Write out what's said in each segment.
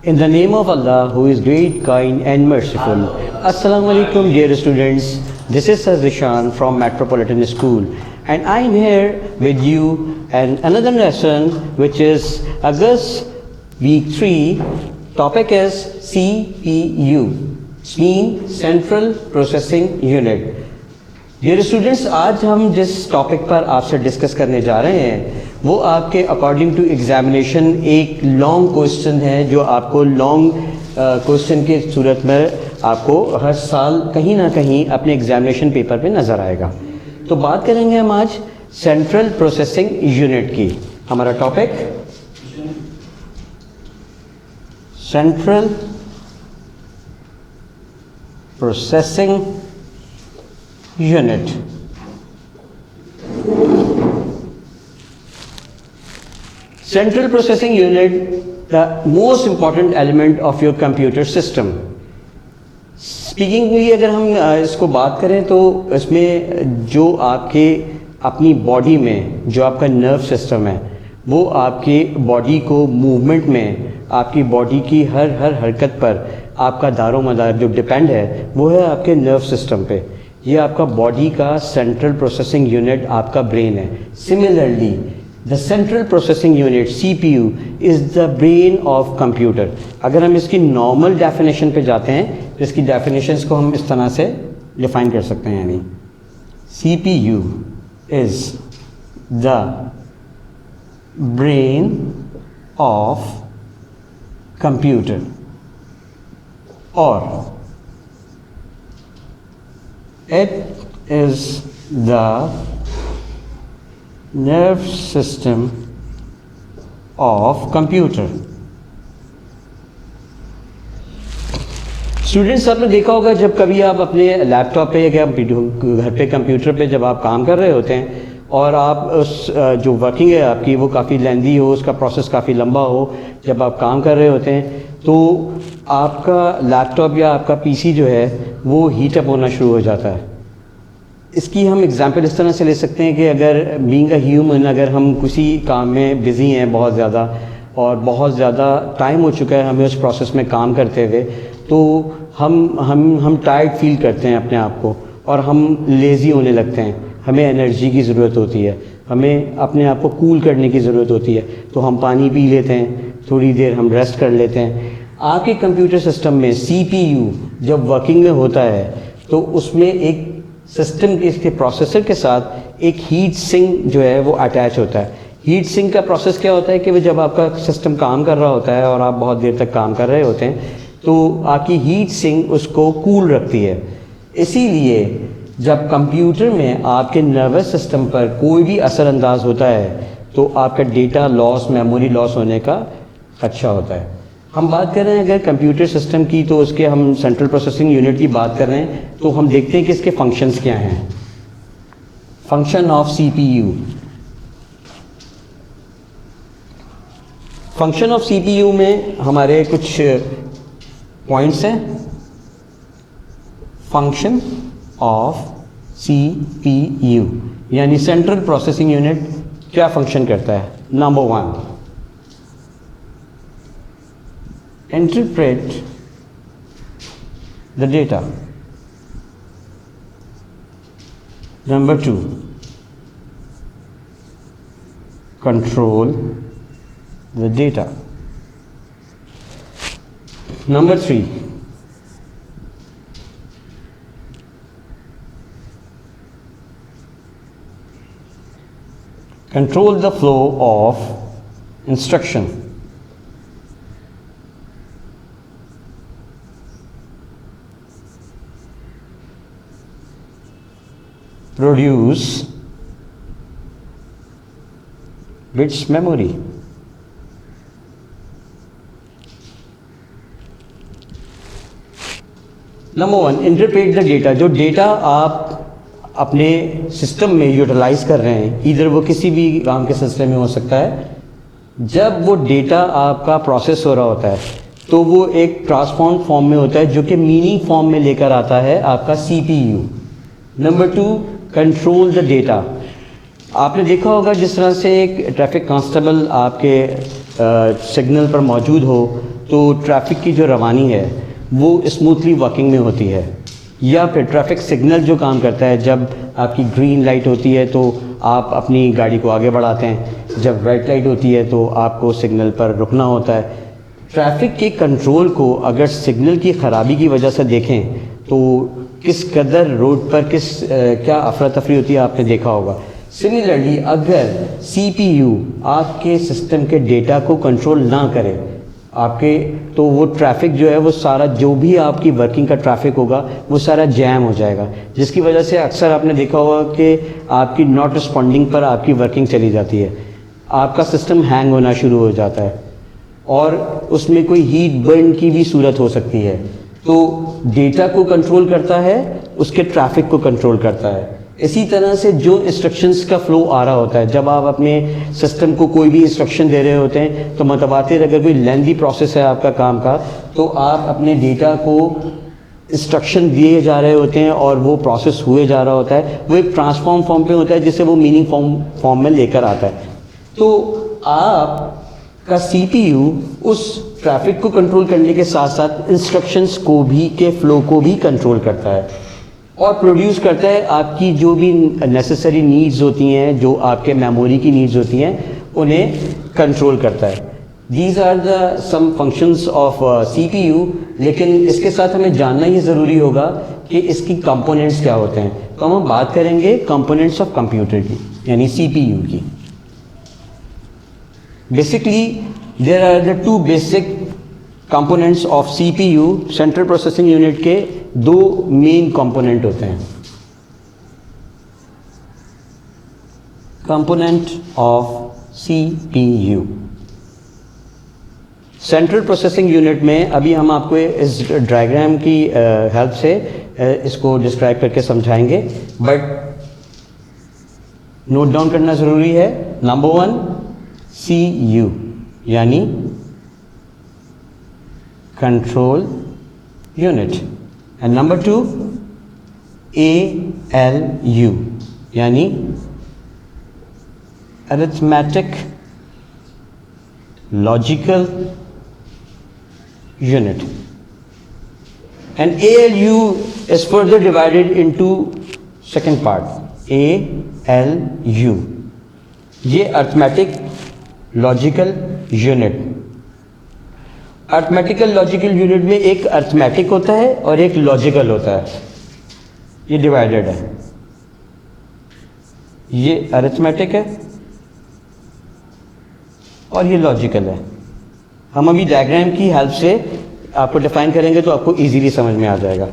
In the name of Allah, who is great, kind and merciful. Assalamu alaikum dear students. This is Sir Zishan from Metropolitan School and I am here with you and another lesson which is August week 3. Topic is CPU, mean Central Processing Unit. Dear students, आज हम जिस topic पर आपसे discuss करने जा रहे हैं वो आपके अकॉर्डिंग टू एग्जामिनेशन एक लॉन्ग क्वेश्चन है जो आपको लॉन्ग क्वेश्चन की सूरत में आपको हर साल कहीं ना कहीं अपने एग्जामिनेशन पेपर पे नज़र आएगा। तो बात करेंगे हम आज सेंट्रल प्रोसेसिंग यूनिट की। हमारा topic central processing unit. Central processing unit, the most important element of your computer system. स्पीकिंगली अगर हम इसको बात करें तो इसमें जो आपके अपनी बॉडी में जो आपका नर्व सिस्टम है वो आपके बॉडी को मूवमेंट में आपकी बॉडी की हर हरकत पर आपका दारो मदार जो डिपेंड है वो है आपके नर्व सिस्टम पे। ये आपका बॉडी का सेंट्रल प्रोसेसिंग यूनिट आपका ब्रेन है। Similarly the central processing unit CPU is the brain of computer. अगर हम इसकी नॉर्मल डेफिनेशन पे जाते हैं तो इसकी डेफिनेशंस को हम इस तरह से डिफाइन कर सकते हैं, यानी CPU is the brain of computer और it is the nerve system of computer. Students, आपने देखा होगा जब कभी आप अपने लैपटॉप पे या घर पे कंप्यूटर पे जब आप काम कर रहे होते हैं और आप उस जो वर्किंग है आपकी वो काफ़ी लेंदी हो, उसका प्रोसेस काफ़ी लंबा हो, जब आप काम कर रहे होते हैं तो आपका लैपटॉप या आपका PC जो है वो हीट अप होना शुरू हो जाता है। इसकी हम एग्जांपल इस तरह से ले सकते हैं कि अगर बीइंग अ ह्यूमन अगर हम किसी काम में बिज़ी हैं बहुत ज़्यादा और बहुत ज़्यादा टाइम हो चुका है हमें उस प्रोसेस में काम करते हुए, तो हम टायर्ड फील करते हैं अपने आप को और हम लेज़ी होने लगते हैं। हमें एनर्जी की ज़रूरत होती है, हमें अपने आप को कूल करने की ज़रूरत होती है, तो हम पानी पी लेते हैं, थोड़ी देर हम रेस्ट कर लेते हैं। आपके कंप्यूटर सिस्टम में CPU जब वर्किंग में होता है तो उसमें एक सिस्टम के इसके प्रोसेसर के साथ एक हीट सिंक जो है वो अटैच होता है। हीट सिंक का प्रोसेस क्या होता है कि वो जब आपका सिस्टम काम कर रहा होता है और आप बहुत देर तक काम कर रहे होते हैं तो आपकी हीट सिंक उसको कूल रखती है। इसीलिए जब कंप्यूटर में आपके नर्वस सिस्टम पर कोई भी असरअंदाज होता है तो आपका डेटा लॉस, मेमोरी लॉस होने का खदशा होता है। हम बात कर रहे हैं अगर कंप्यूटर सिस्टम की तो उसके हम सेंट्रल प्रोसेसिंग यूनिट की बात कर रहे हैं तो हम देखते हैं कि इसके फंक्शंस क्या हैं। Function of CPU। Function of CPU में हमारे कुछ पॉइंट्स हैं। फंक्शन ऑफ CPU यानी सेंट्रल प्रोसेसिंग यूनिट क्या फंक्शन करता है। Number 1, interpret the data. Number 2, control the data. Number 3, control the flow of instruction. Produce bits memory. Number 1, interpret the data. जो data आप अपने सिस्टम में utilise कर रहे हैं, इधर वो किसी भी काम के सिस्टम में हो सकता है, जब वो डेटा आपका प्रोसेस हो रहा होता है तो वो एक ट्रांसफॉर्म फॉर्म में होता है जो कि मीनिंग फॉर्म में लेकर आता है आपका CPU। Number 2, control the data. आपने देखा होगा जिस तरह से एक ट्रैफिक कांस्टेबल आपके सिग्नल पर मौजूद हो तो ट्रैफिक की जो रवानी है वो स्मूथली वर्किंग में होती है। या फिर ट्रैफिक सिग्नल जो काम करता है, जब आपकी ग्रीन लाइट होती है तो आप अपनी गाड़ी को आगे बढ़ाते हैं, जब रेड लाइट होती है तो आपको सिग्नल पर रुकना होता है। ट्रैफिक के कंट्रोल को अगर सिग्नल की ख़राबी की वजह से देखें तो किस कदर रोड पर क्या अफरा तफरी होती है आपने देखा होगा। सिमिलरली अगर CPU आपके सिस्टम के डेटा को कंट्रोल ना करे तो वो ट्रैफिक जो है वो सारा, जो भी आपकी वर्किंग का ट्रैफिक होगा वो सारा जैम हो जाएगा, जिसकी वजह से अक्सर आपने देखा होगा कि आपकी नॉट रिस्पॉन्डिंग पर आपकी वर्किंग चली जाती है, आपका सिस्टम हैंग होना शुरू हो जाता है और उसमें कोई हीट बर्न की भी सूरत हो सकती है। तो डेटा को कंट्रोल करता है, उसके ट्रैफिक को कंट्रोल करता है। इसी तरह से जो इंस्ट्रक्शंस का फ़्लो आ रहा होता है, जब आप अपने सिस्टम को कोई भी इंस्ट्रक्शन दे रहे होते हैं तो मतवातिर अगर कोई लेंदी प्रोसेस है आपका काम का, तो आप अपने डेटा को इंस्ट्रक्शन दिए जा रहे होते हैं और वो प्रोसेस हुए जा रहा होता है, वो एक ट्रांसफॉर्म फॉर्म पे होता है जिससे वो मीनिंग फॉर्म में लेकर आता है। तो आपका CPU उस ट्रैफिक को कंट्रोल करने के साथ साथ इंस्ट्रक्शंस को भी के फ़्लो को भी कंट्रोल करता है और प्रोड्यूस करता है आपकी जो भी नेसेसरी नीड्स होती हैं, जो आपके मेमोरी की नीड्स होती हैं, उन्हें कंट्रोल करता है। These are the some functions of CPU। लेकिन इसके साथ हमें जानना ये ज़रूरी होगा कि इसकी कंपोनेंट्स क्या होते हैं। तो हम बात करेंगे कंपोनेंट्स ऑफ कंप्यूटर की, यानी CPU की। Basically there are the two basic components of CPU। Central processing unit के दो मेन कंपोनेंट होते हैं। Component of CPU central processing unit में, अभी हम आपको इस डायग्राम की हेल्प से इसको डिस्क्राइब करके समझाएंगे, बट नोट डाउन करना ज़रूरी है। नंबर 1 CU यानी control unit, and number 2 ALU यानी arithmetic logical unit. And ALU is further divided into second part ALU, ये arithmetic logical unit. Arithmetical logical unit में एक अरिथमेटिक होता है और एक लॉजिकल होता है, ये डिवाइडेड है। ये अरिथमेटिक है और ये लॉजिकल है। हम अभी डायग्राम की हेल्प से आपको डिफाइन करेंगे तो आपको इजीली समझ में आ जाएगा।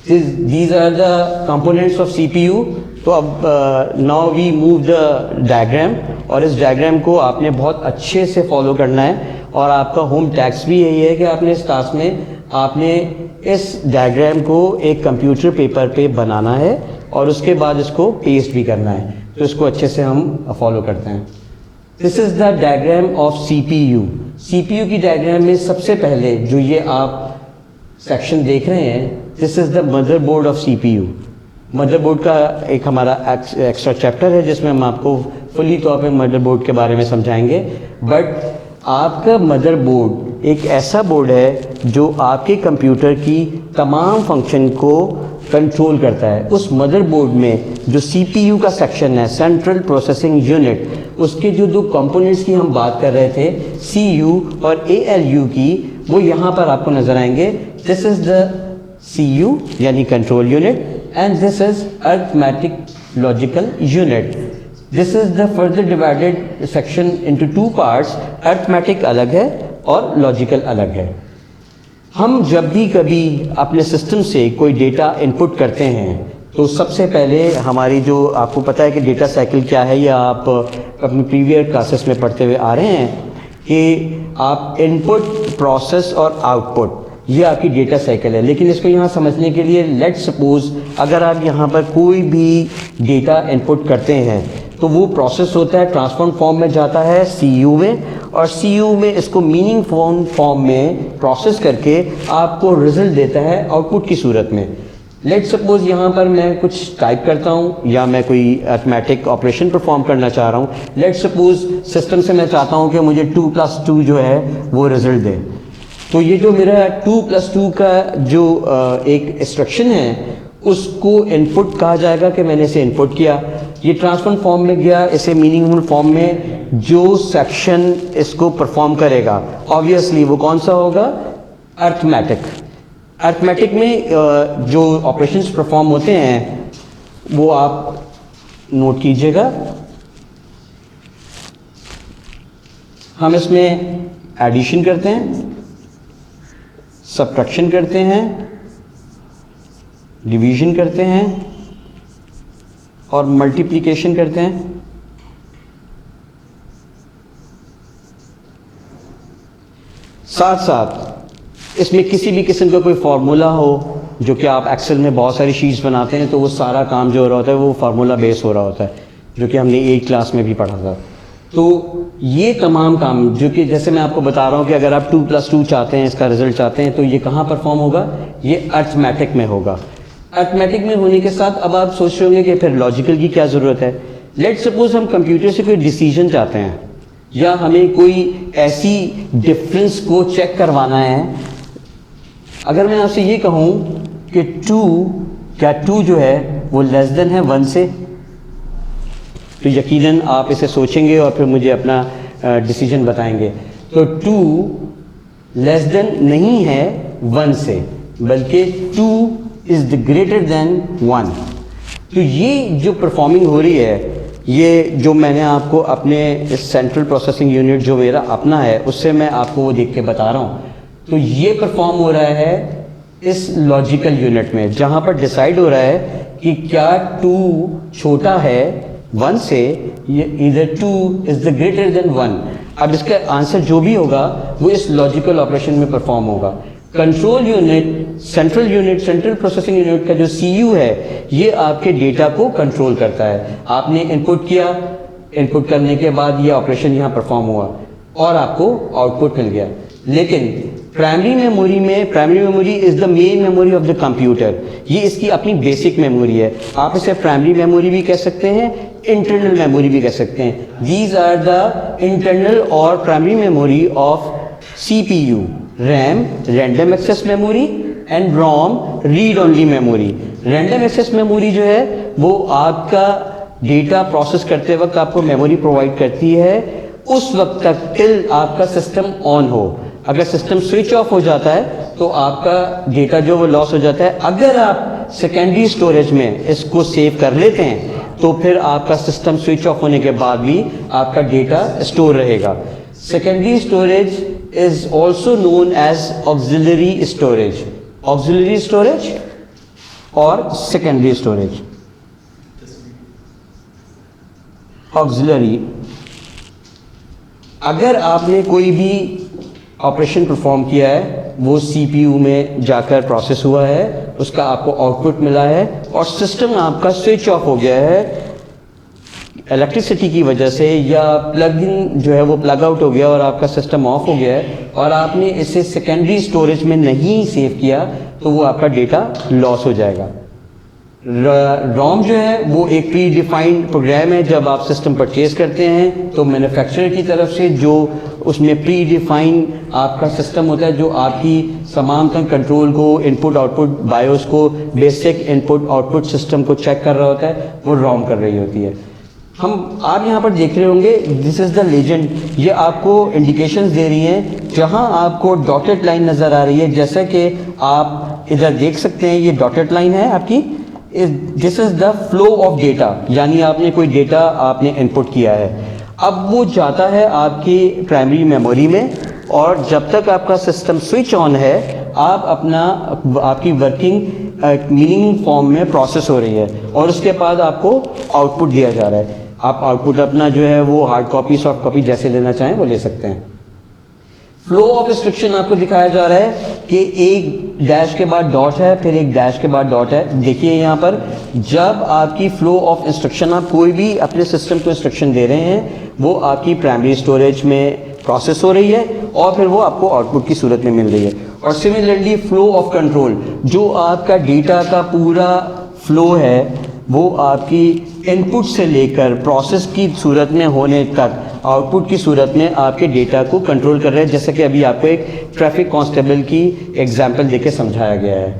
These are the components of CPU। तो अब now we move the diagram, और इस डायग्राम को आपने बहुत अच्छे से फॉलो करना है और आपका होम टैक्स भी यही है कि आपने इस टास्क में आपने इस डायग्राम को एक कंप्यूटर पेपर पे बनाना है और उसके बाद इसको पेस्ट भी करना है। तो इसको अच्छे से हम फॉलो करते हैं। This is the diagram of CPU। CPU की डायग्राम में सबसे पहले जो ये आप सेक्शन देख रहे हैं, this is the motherboard of CPU। Motherboard का एक हमारा एक्स्ट्रा चैप्टर है जिसमें हम आपको फुली तौर पे मदरबोर्ड के बारे में समझाएंगे। बट आपका मदरबोर्ड एक ऐसा बोर्ड है जो आपके कंप्यूटर की तमाम फंक्शन को कंट्रोल करता है। उस मदरबोर्ड में जो CPU का सेक्शन है, सेंट्रल प्रोसेसिंग यूनिट, उसके जो दो कंपोनेंट्स की हम बात कर रहे थे, CU और ALU की, वो यहाँ पर आपको नजर आएंगे। दिस इज द CU यानी control unit, and this is arithmetic logical unit. This is the further divided section into two parts. Arithmetic अलग है और लॉजिकल अलग है। हम जब भी कभी अपने सिस्टम से कोई डेटा इनपुट करते हैं तो सबसे पहले हमारी जो, आपको पता है कि डेटा साइकिल क्या है, या आप अपनी प्रीवियस क्लासेस में पढ़ते हुए आ रहे हैं कि आप इनपुट, प्रोसेस और आउटपुट, ये आपकी डेटा साइकिल है। लेकिन इसको यहाँ समझने के लिए लेट सपोज अगर आप यहाँ पर कोई भी डेटा इनपुट करते हैं तो वो प्रोसेस होता है, ट्रांसफॉर्म फॉर्म में जाता है CU में, और CU में इसको मीनिंग फॉर्म में प्रोसेस करके आपको रिजल्ट देता है आउटपुट की सूरत में। लेट सपोज यहाँ पर मैं कुछ टाइप करता हूँ या मैं कोई अरिथमेटिक ऑपरेशन परफॉर्म करना चाह रहा हूँ। लेट सपोज सिस्टम से मैं चाहता हूँ कि मुझे 2 + 2 जो है वो रिजल्ट दे। तो ये जो मेरा 2+2 का जो एक इंस्ट्रक्शन है उसको इनपुट कहा जाएगा कि मैंने इसे इनपुट किया, ये ट्रांसफर फॉर्म में गया, इसे मीनिंगफुल फॉर्म में जो सेक्शन इसको परफॉर्म करेगा ऑब्वियसली वो कौन सा होगा, अर्थमेटिक। अर्थमेटिक में जो ऑपरेशंस परफॉर्म होते हैं वो आप नोट कीजिएगा। हम इसमें एडिशन करते हैं, सब्ट्रैक्शन करते हैं, डिवीजन करते हैं और मल्टीप्लिकेशन करते हैं। साथ साथ इसमें किसी भी किस्म का कोई फार्मूला हो, जो कि आप एक्सेल में बहुत सारी शीट्स बनाते हैं तो वो सारा काम जो हो रहा होता है वो फार्मूला बेस हो रहा होता है, जो कि हमने 8 क्लास में भी पढ़ा था। तो ये तमाम काम जो कि जैसे मैं आपको बता रहा हूँ कि अगर आप 2+2 चाहते हैं, इसका रिजल्ट चाहते हैं, तो ये कहाँ परफॉर्म होगा, ये अर्थमेटिक में होगा। अर्थमेटिक में होने के साथ अब आप सोच रहे होंगे कि फिर लॉजिकल की क्या ज़रूरत है। लेट्स सपोज हम कंप्यूटर से कोई डिसीजन चाहते हैं या हमें कोई ऐसी डिफरेंस को चेक करवाना है। अगर मैं आपसे ये कहूँ कि 2 जो है वो लेस देन है 1 से, तो यकीनन आप इसे सोचेंगे और फिर मुझे अपना डिसीजन बताएंगे। तो 2 लेस देन नहीं है 1 से, बल्कि 2 इज द ग्रेटर देन 1। तो ये जो परफॉर्मिंग हो रही है, ये जो मैंने आपको अपने इस सेंट्रल प्रोसेसिंग यूनिट जो मेरा अपना है उससे मैं आपको वो देख के बता रहा हूँ। तो ये परफॉर्म हो रहा है इस लॉजिकल यूनिट में, जहाँ पर डिसाइड हो रहा है कि क्या 2 छोटा है 1 से, ये इधर 2 इज द ग्रेटर देन 1। अब इसका आंसर जो भी होगा वो इस लॉजिकल ऑपरेशन में परफॉर्म होगा। Control unit, central processing unit का जो सीयू है ये आपके डेटा को कंट्रोल करता है। आपने इनपुट किया, इनपुट करने के बाद ये ऑपरेशन यहाँ परफॉर्म हुआ और आपको आउटपुट मिल गया। लेकिन primary memory is the main memory of the computer, ये इसकी अपनी बेसिक मेमोरी है। आप इसे प्राइमरी मेमोरी भी कह सकते हैं, इंटरनल मेमोरी भी कह सकते हैं। दीज आर द इंटरनल और primary memory of CPU, RAM random access memory and ROM read only memory. Random access memory जो है वो आपका डेटा प्रोसेस करते वक्त आपको मेमोरी प्रोवाइड करती है उस वक्त तक टिल आपका सिस्टम ऑन हो। अगर सिस्टम स्विच ऑफ हो जाता है तो आपका डेटा जो वो लॉस हो जाता है। अगर आप सेकेंडरी स्टोरेज में इसको सेव कर लेते हैं तो फिर आपका सिस्टम स्विच ऑफ होने के बाद भी आपका डेटा स्टोर रहेगा। Secondary storage is also known as auxiliary storage or secondary storage। auxiliary, अगर आपने कोई भी ऑपरेशन परफॉर्म किया है, वो CPU में जाकर प्रोसेस हुआ है, उसका आपको आउटपुट मिला है और सिस्टम आपका स्विच ऑफ हो गया है इलेक्ट्रिसिटी की वजह से, या प्लग इन जो है वो प्लग आउट हो गया और आपका सिस्टम ऑफ हो गया है और आपने इसे सेकेंडरी स्टोरेज में नहीं सेव किया, तो वो आपका डेटा लॉस हो जाएगा। ROM जो है वो एक प्री डिफाइंड प्रोग्राम है। जब आप सिस्टम परचेज करते हैं तो मैन्युफैक्चरर की तरफ से जो उसमें प्री डिफाइंड आपका सिस्टम होता है, जो आपकी तमाम कंट्रोल को, इनपुट आउटपुट बायोस को, बेसिक इनपुट आउटपुट सिस्टम को चेक कर रहा होता है, वो ROM कर रही होती है। आप यहाँ पर देख रहे होंगे, दिस इज द लेजेंड, ये आपको इंडिकेशंस दे रही हैं। जहाँ आपको डॉटेड लाइन नज़र आ रही है, जैसा कि आप इधर देख सकते हैं, ये डॉटेड लाइन है आपकी, this is the flow of data, यानी आपने कोई डेटा आपने इनपुट किया है, अब वो जाता है आपकी प्राइमरी मेमोरी में और जब तक आपका सिस्टम स्विच ऑन है आप आपकी वर्किंग मीनिंग फॉर्म में प्रोसेस हो रही है और उसके बाद आपको आउटपुट दिया जा रहा है। आप आउटपुट अपना जो है वो हार्ड कॉपी, सॉफ्ट कॉपी जैसे लेना चाहें वो ले सकते हैं। फ्लो ऑफ इंस्ट्रक्शन आपको दिखाया जा रहा है कि एक डैश के बाद डॉट है, फिर एक डैश के बाद डॉट है। देखिए यहाँ पर जब आपकी फ्लो ऑफ इंस्ट्रक्शन, आप कोई भी अपने सिस्टम को इंस्ट्रक्शन दे रहे हैं, वो आपकी प्राइमरी स्टोरेज में प्रोसेस हो रही है और फिर वो आपको आउटपुट की सूरत में मिल रही है। और सिमिलरली फ्लो ऑफ कंट्रोल, जो आपका डेटा का पूरा फ्लो है, वो आपकी इनपुट से लेकर प्रोसेस की सूरत में होने तक आउटपुट की सूरत में आपके डेटा को कंट्रोल कर रहे हैं, जैसे कि अभी आपको एक ट्रैफिक कांस्टेबल की एग्जांपल देके समझाया गया है।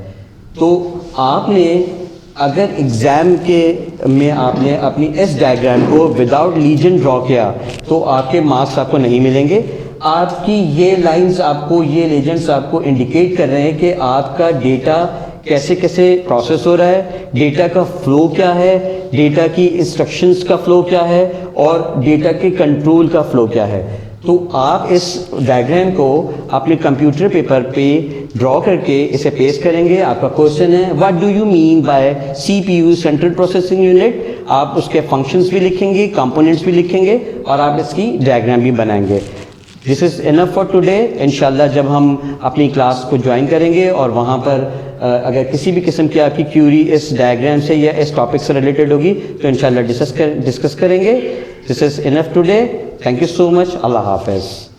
तो आपने अगर एग्ज़ाम के में आपने अपनी इस डायग्राम को विदाउट लीजन ड्रॉ किया तो आपके मार्क्स आपको नहीं मिलेंगे। आपकी ये लाइंस आपको, ये लेजेंड्स आपको इंडिकेट कर रहे हैं कि आपका डेटा कैसे कैसे प्रोसेस हो रहा है, डेटा का फ्लो क्या है, डेटा की इंस्ट्रक्शंस का फ्लो क्या है और डेटा के कंट्रोल का फ्लो क्या है। तो आप इस डायग्राम को अपने कंप्यूटर पेपर पे ड्रॉ करके इसे पेस्ट करेंगे। आपका क्वेश्चन है what do you mean by CPU central processing unit. आप उसके फंक्शंस भी लिखेंगे, कंपोनेंट्स भी लिखेंगे और आप इसकी डायग्राम भी बनाएंगे। This is enough for today. इंशाल्लाह जब हम अपनी क्लास को ज्वाइन करेंगे और वहाँ पर अगर किसी भी किस्म की आपकी क्यूरी इस डायग्राम से या इस टॉपिक से रिलेटेड होगी तो इंशाल्लाह डिस्कस करेंगे। This is enough today. Thank you so much. Allah हाफ़िज़।